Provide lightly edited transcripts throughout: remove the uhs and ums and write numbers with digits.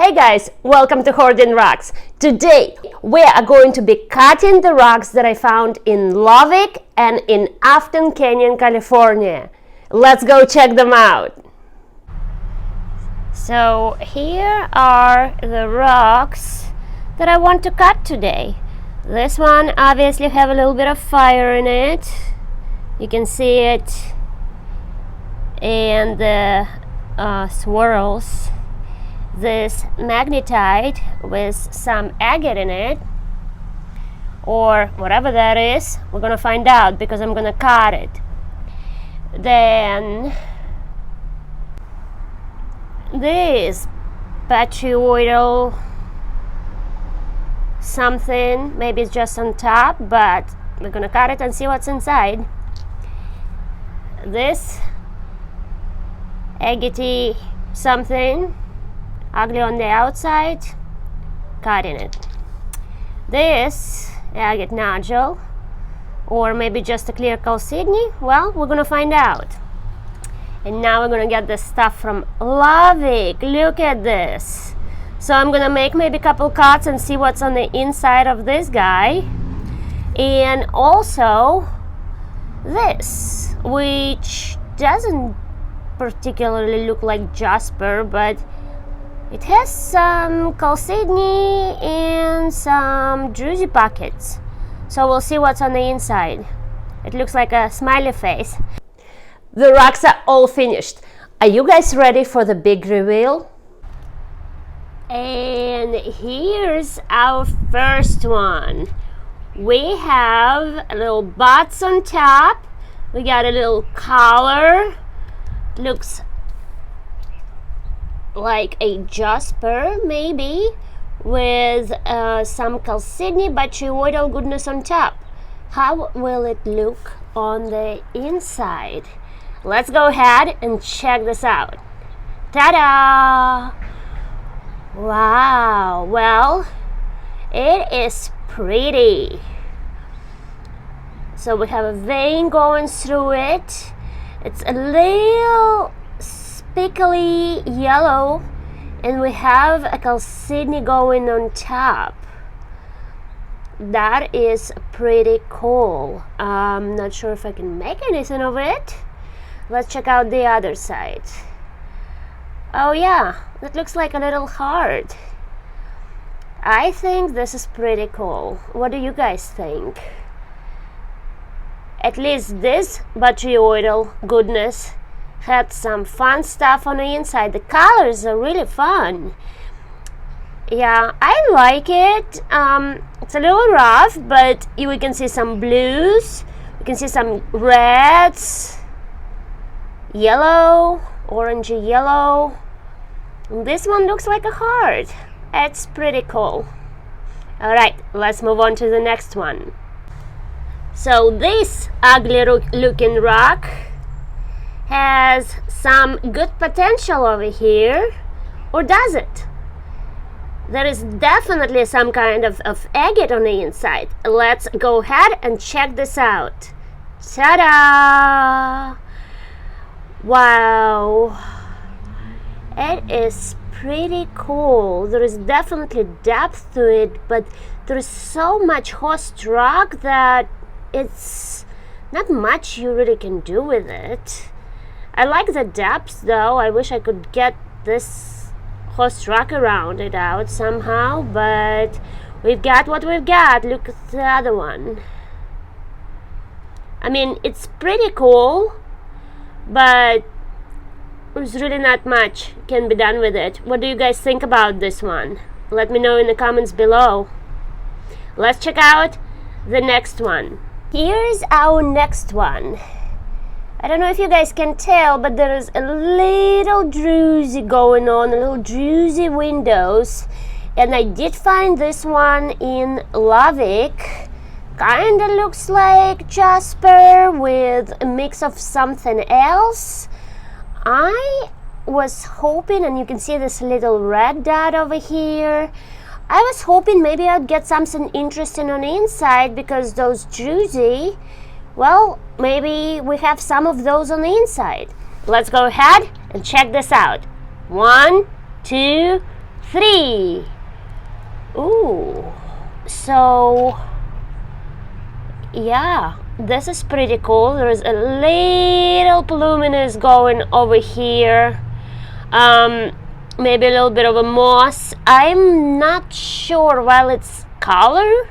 Hey guys, welcome to Hoarding Rocks. Today we are going to be cutting the rocks that I found in Lavic and in Afton Canyon, California. Let's go check them out. So here are the rocks that I want to cut today. This one obviously have a little bit of fire in it. You can see it, and the swirls. This magnetite with some agate in it, or whatever that is, we're gonna find out because I'm gonna cut it. Then this botryoidal something, maybe it's just on top, but we're gonna cut it and see what's inside. This agate something, ugly on the outside, cutting it. This agate nodule, or maybe just a clear chalcedony, well, we're gonna find out. And now we're gonna get this stuff from Lavic. Look at this. So I'm gonna make maybe a couple cuts and see what's on the inside of this guy. And also this, which doesn't particularly look like jasper, but it has some chalcedony and some druzy pockets. So we'll see what's on the inside. It looks like a smiley face. The rocks are all finished. Are you guys ready for the big reveal? And here's our first one. We have a little butts on top. We got a little collar. Looks like a jasper, maybe, with some chalcedony botryoidal goodness on top. How will it look on the inside? Let's go ahead and check this out. Ta-da! Wow, well, it is pretty. So we have a vein going through it. It's a little spickly yellow, and we have a chalcedony going on top. That is pretty cool. I'm not sure if I can make anything of it. Let's check out the other side. Oh yeah, that looks like a little heart. I think this is pretty cool. What do you guys think? At least this botryoidal goodness had some fun stuff on the inside. The colors are really fun. Yeah, I like it. It's a little rough, but we can see some blues. We can see some reds, yellow, orangey yellow. And this one looks like a heart. It's pretty cool. All right, let's move on to the next one. So this ugly looking rock has some good potential over here, or does it? There is definitely some kind of agate on the inside. Let's go ahead and check this out. Ta-da! Wow, it is pretty cool. There is definitely depth to it, but there is so much host rock that it's not much you really can do with it. I like the depth though. I wish I could get this host rock around it out somehow, but we've got what we've got. Look at the other one. I mean, it's pretty cool, but there's really not much can be done with it. What do you guys think about this one? Let me know in the comments below. Let's check out the next one. Here's our next one. I don't know if you guys can tell, but there is a little druzy going on, a little druzy windows. And I did find this one in Lavic. Kinda looks like jasper with a mix of something else. I was hoping, and you can see this little red dot over here, I was hoping maybe I'd get something interesting on the inside, because those druzy, well, maybe we have some of those on the inside. Let's go ahead and check this out. 1, 2, 3. Ooh. So yeah, this is pretty cool. There is a little pluminess going over here. Maybe a little bit of a moss. I'm not sure while it's color.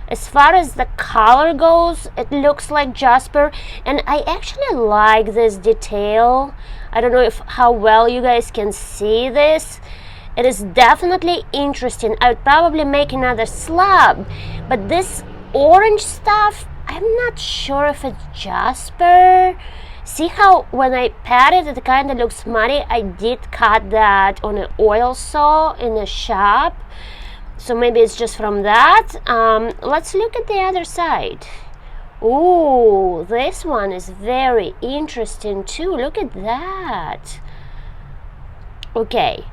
As far as the color goes, it looks like jasper, and I actually like this detail. I don't know how well you guys can see this. It is definitely interesting. I would probably make another slab, but this orange stuff, I'm not sure if it's jasper. See how when I pat it, it kind of looks muddy. I did cut that on an oil saw in a shop, so maybe it's just from that. Let's look at the other side. Ooh, this one is very interesting too. Look at that. Okay,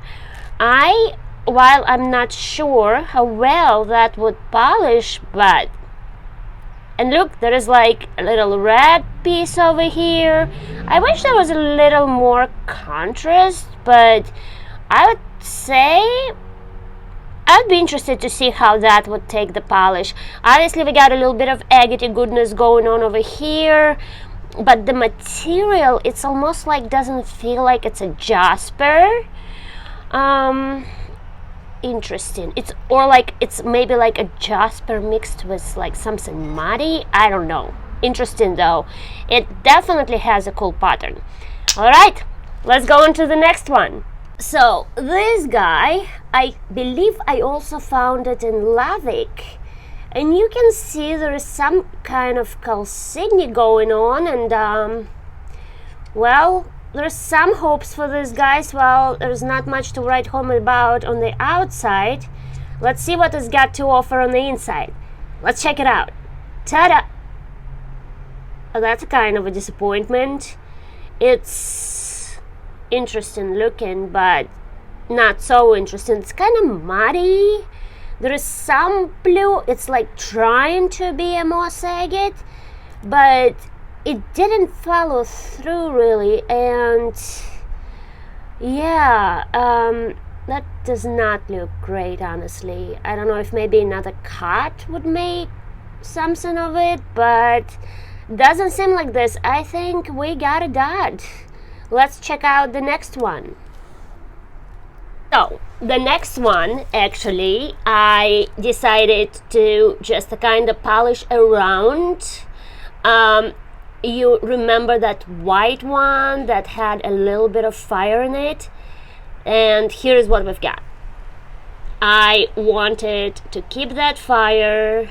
while I'm not sure how well that would polish, but, and look, there is like a little red piece over here. I wish there was a little more contrast, but I would say I'd be interested to see how that would take the polish. Obviously, we got a little bit of agate goodness going on over here, but the material, it's almost like doesn't feel like it's a jasper. Interesting. It's maybe like a jasper mixed with like something muddy. I don't know. Interesting though. It definitely has a cool pattern. All right, let's go on to the next one. So this guy, I believe I also found it in Lavic, and you can see there is some kind of calcigny going on, and well, there's some hopes for this, guys. Well, there's not much to write home about on the outside. Let's see what it's got to offer on the inside. Let's check it out. Ta-da! Oh, that's kind of a disappointment. It's interesting looking, but not so interesting. It's kind of muddy. There is some blue. It's like trying to be a moss agate, but it didn't follow through really, and yeah, that does not look great, honestly. I don't know if maybe another cut would make something of it, but doesn't seem like this. I think we got a dud. Let's check out the next one. So the next one, actually, I decided to just kind of polish around. You remember that white one that had a little bit of fire in it? And here's what we've got. I wanted to keep that fire,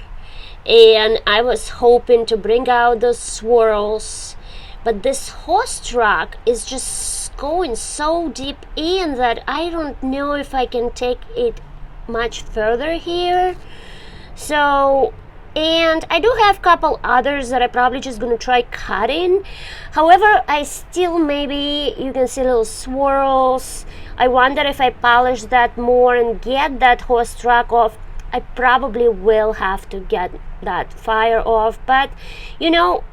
and I was hoping to bring out the swirls, but this horse truck is just going so deep in that I don't know if I can take it much further here. So, and I do have a couple others that I'm probably just gonna try cutting. However, I still, maybe you can see little swirls. I wonder if I polish that more and get that horse truck off. I probably will have to get that fire off, but you know,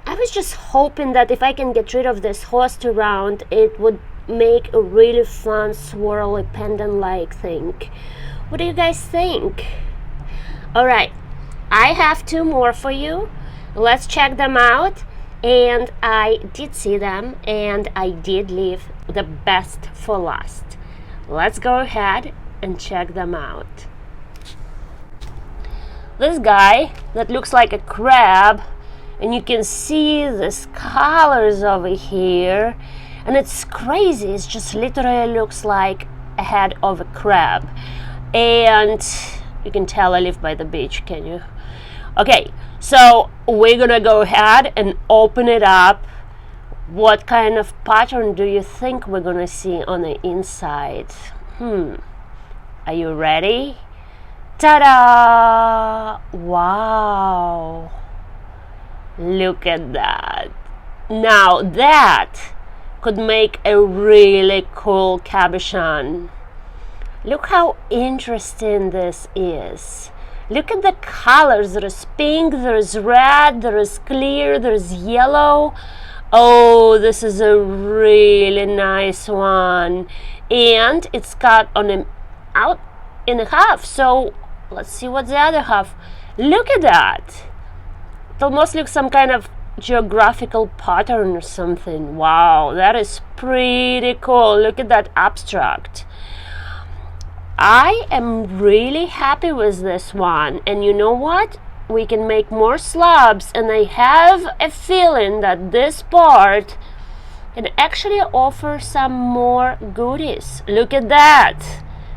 I was just hoping that if I can get rid of this horse around, it would make a really fun swirly pendant-like thing. What do you guys think? All right, I have two more for you. Let's check them out. And I did see them, and I did leave the best for last. Let's go ahead and check them out. This guy that looks like a crab, and you can see these colors over here, and it's crazy. It's just literally looks like a head of a crab. And you can tell I live by the beach, can you? Okay, so we're gonna go ahead and open it up. What kind of pattern do you think we're gonna see on the inside? Are you ready? Ta-da! Wow! Look at that. Now that could make a really cool cabochon. Look how interesting this is. Look at the colors. There is pink, there is red, there is clear, there is yellow. Oh, this is a really nice one. And it's cut on a out in half. So let's see what's the other half. Look at that. It almost looks some kind of geographical pattern or something. Wow, that is pretty cool. Look at that abstract. I am really happy with this one, and you know what? We can make more slabs, and I have a feeling that this part can actually offer some more goodies. Look at that.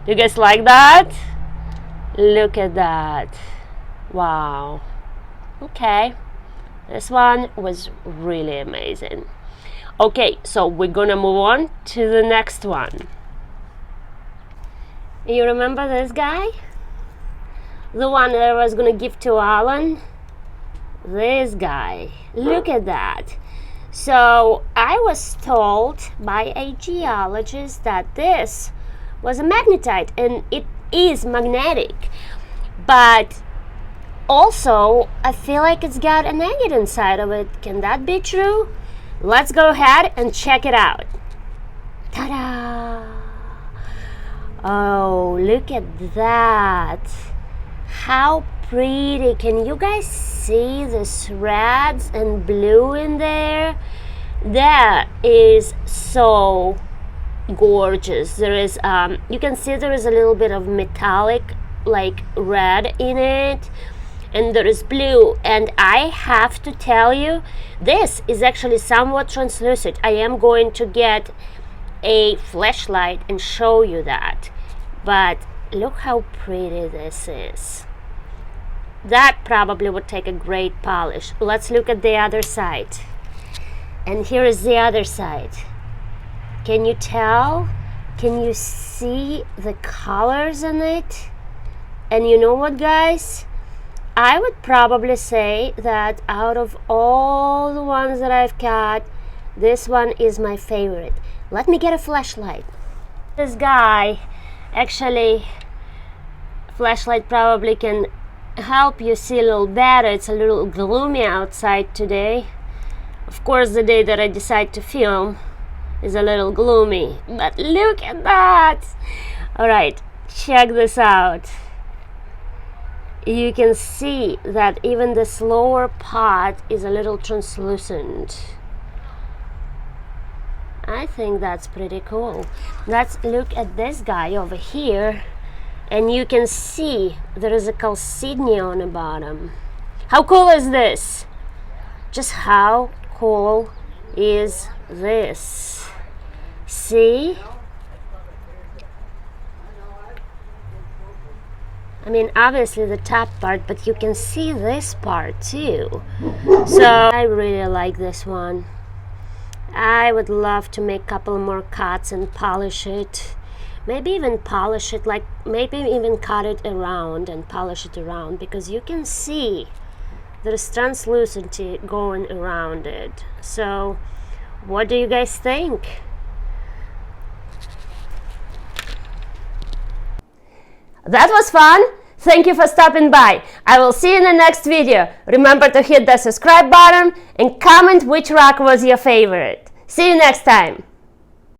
You guys like that? Look at that. Wow. Okay. This one was really amazing. Okay, so we're gonna move on to the next one. You remember this guy? The one that I was gonna give to Alan? This guy. Look at that. So I was told by a geologist that this was a magnetite, and it is magnetic. But also, I feel like it's got an agate inside of it. Can that be true? Let's go ahead and check it out. Ta-da! Oh, look at that. How pretty. Can you guys see this reds and blue in there? That is so gorgeous. There is, you can see there is a little bit of metallic, like red in it. And there is blue, and I have to tell you, this is actually somewhat translucent. I am going to get a flashlight and show you that, but look how pretty this is. That probably would take a great polish. Let's look at the other side, and here is the other side. Can you tell? Can you see the colors in it? And you know what, guys? I would probably say that out of all the ones that I've got, this one is my favorite. Let me get a flashlight. This guy, actually, flashlight probably can help you see a little better. It's a little gloomy outside today. Of course, the day that I decide to film is a little gloomy, but look at that. All right, check this out. You can see that even this lower part is a little translucent. I think that's pretty cool. Let's look at this guy over here, and you can see there is a chalcedony on the bottom. How cool is this? Just how cool is this? See? I mean, obviously the top part, but you can see this part too. So I really like this one. I would love to make a couple more cuts and polish it. Maybe even polish it, like maybe even cut it around and polish it around, because you can see there's translucency going around it. So what do you guys think? That was fun. Thank you for stopping by. I will see you in the next video. Remember to hit the subscribe button and comment which rock was your favorite. See you next time.